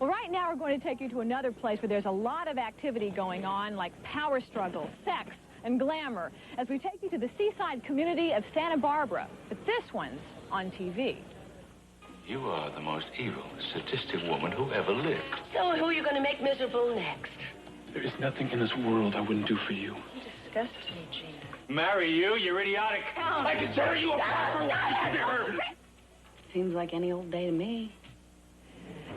Well, right now we're going to take you to another place where there's a lot of activity going on, like power struggle, sex, and glamour, as we take you to the seaside community of Santa Barbara. But this one's on TV. You are the most evil, sadistic woman who ever lived. So who are you going to make miserable next? There is nothing in this world I wouldn't do for you. You disgust me, Gina. Marry you, you're idiotic. I can tear you apart. Seems like any old day to me.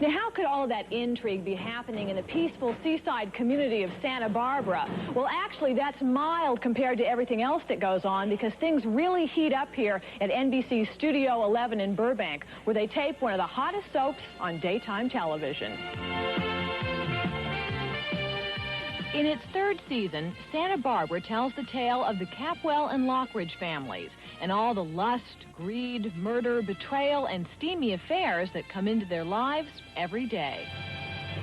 Now, how could all of that intrigue be happening in the peaceful seaside community of Santa Barbara? Well, actually, that's mild compared to everything else that goes on, because things really heat up here at NBC's Studio 11 in Burbank, where they tape one of the hottest soaps on daytime television. In its third season, Santa Barbara tells the tale of the Capwell and Lockridge families and all the lust, greed, murder, betrayal, and steamy affairs that come into their lives every day.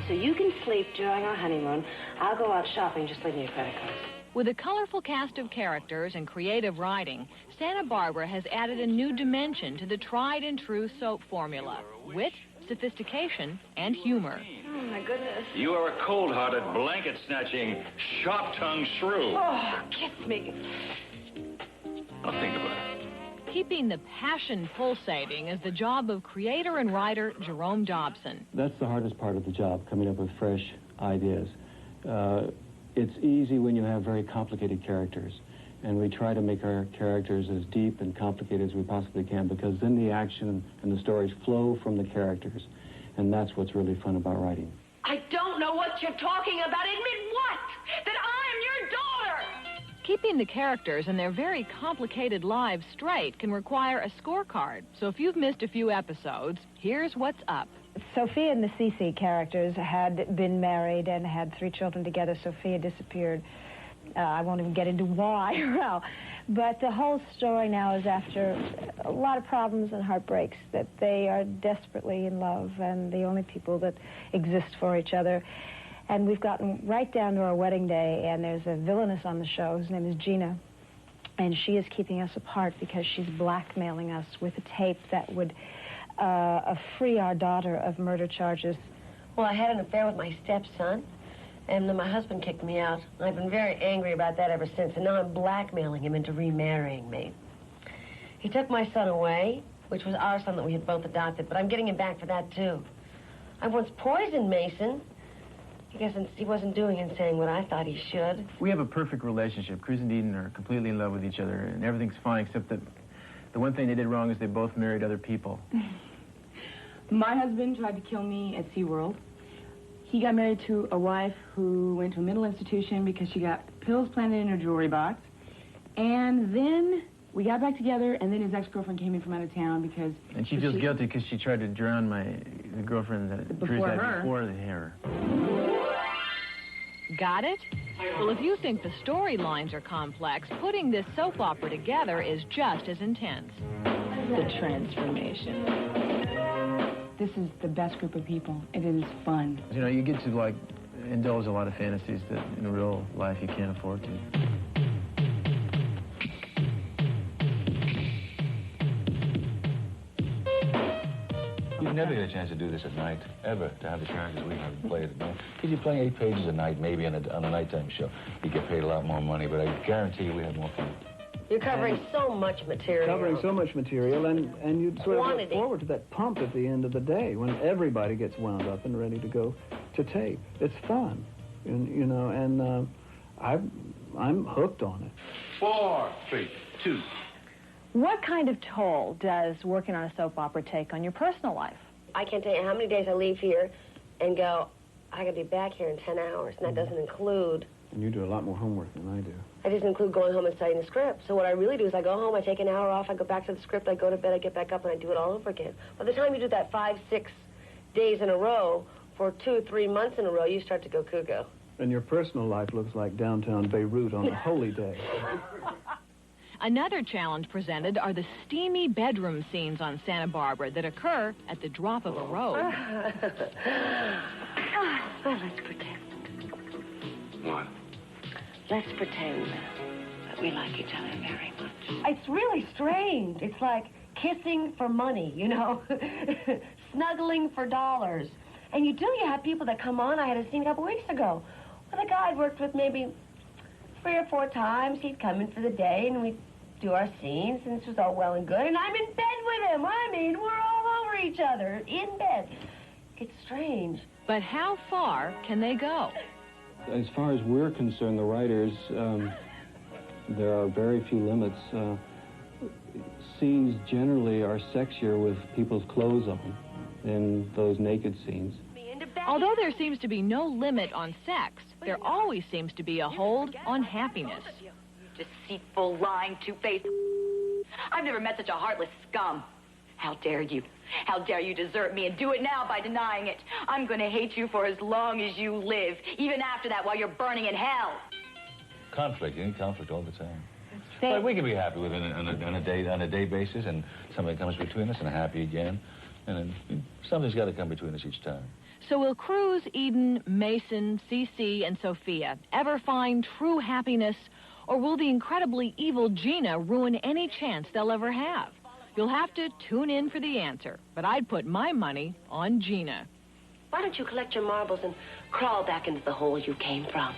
So you can sleep during our honeymoon. I'll go out shopping. Just leave me your credit card. With a colorful cast of characters and creative writing, Santa Barbara has added a new dimension to the tried and true soap formula: wit, sophistication, and humor. Oh, my goodness. You are a cold-hearted, blanket-snatching, sharp-tongued shrew. Oh, kiss me. I'll think about it. Keeping the passion pulsating is the job of creator and writer Jerome Dobson. That's the hardest part of the job, coming up with fresh ideas. It's easy when you have very complicated characters, and we try to make our characters as deep and complicated as we possibly can, because then the action and the stories flow from the characters, and that's what's really fun about writing. I don't know what you're talking about. Admit what? That I'm your daughter! Keeping the characters and their very complicated lives straight can require a scorecard. So if you've missed a few episodes, here's what's up. Sophia and the Cece characters had been married and had 3 children together. Sophia disappeared. I won't even get into why or how. But the whole story now is after a lot of problems and heartbreaks, that they are desperately in love and the only people that exist for each other. And we've gotten right down to our wedding day, and there's a villainess on the show. His name is Gina. And she is keeping us apart because she's blackmailing us with a tape that would free our daughter of murder charges. Well, I had an affair with my stepson, and then my husband kicked me out. I've been very angry about that ever since, and now I'm blackmailing him into remarrying me. He took my son away, which was our son that we had both adopted, but I'm getting him back for that, too. I once poisoned Mason. I guess he wasn't doing and saying what I thought he should. We have a perfect relationship. Cruz and Eden are completely in love with each other, and everything's fine, except that the one thing they did wrong is they both married other people. My husband tried to kill me at SeaWorld. He got married to a wife who went to a mental institution because she got pills planted in her jewelry box. And then we got back together, and then his ex-girlfriend came in from out of town because... And she feels guilty because she tried to drown the girlfriend that Cruz had before her. Got it? Well, if you think the storylines are complex, putting this soap opera together is just as intense. The transformation. This is the best group of people. It is fun. You know, you get to, like, indulge a lot of fantasies that in real life you can't afford to. You never get a chance to do this at night, ever, to have the characters we have play at night. Because you're playing 8 pages a night, maybe on a nighttime show. You get paid a lot more money, but I guarantee you we have more fun. You're covering so much material. Covering so much material, and you sort of look forward to that pump at the end of the day when everybody gets wound up and ready to go to tape. It's fun, and, you know, and I'm hooked on it. 4, 3, 2. What kind of toll does working on a soap opera take on your personal life? I can't tell you how many days I leave here and go, I gotta be back here in 10 hours, and that doesn't include... And you do a lot more homework than I do. It doesn't include going home and studying the script. So what I really do is I go home, I take an hour off, I go back to the script, I go to bed, I get back up, and I do it all over again. By the time you do that 5, 6 days in a row, for 2, 3 months in a row, you start to go cuckoo. And your personal life looks like downtown Beirut on a holy day. Another challenge presented are the steamy bedroom scenes on Santa Barbara that occur at the drop of a robe. Well, let's pretend. What? Let's pretend that we like each other very much. It's really strange. It's like kissing for money, you know? Snuggling for dollars. And you have people that come on. I had a scene a couple weeks ago with a guy I'd worked with maybe 3 or 4 times. He'd come in for the day, and we'd do our scenes, and this was all well and good. And I'm in bed with him. I mean, we're all over each other, in bed. It's strange. But how far can they go? As far as we're concerned, the writers, there are very few limits. Scenes generally are sexier with people's clothes on than those naked scenes. Although there seems to be no limit on sex, there always seems to be a hold on happiness. Deceitful, lying, two-faced. I've never met such a heartless scum. How dare you? How dare you desert me and do it now by denying it? I'm going to hate you for as long as you live, even after that while you're burning in hell. Conflict. You need conflict all the time. But we can be happy with it on a day basis, and something comes between us, and happy again. And then something's got to come between us each time. So will Cruz, Eden, Mason, Cece, and Sophia ever find true happiness, or will the incredibly evil Gina ruin any chance they'll ever have? You'll have to tune in for the answer, but I'd put my money on Gina. Why don't you collect your marbles and crawl back into the hole you came from?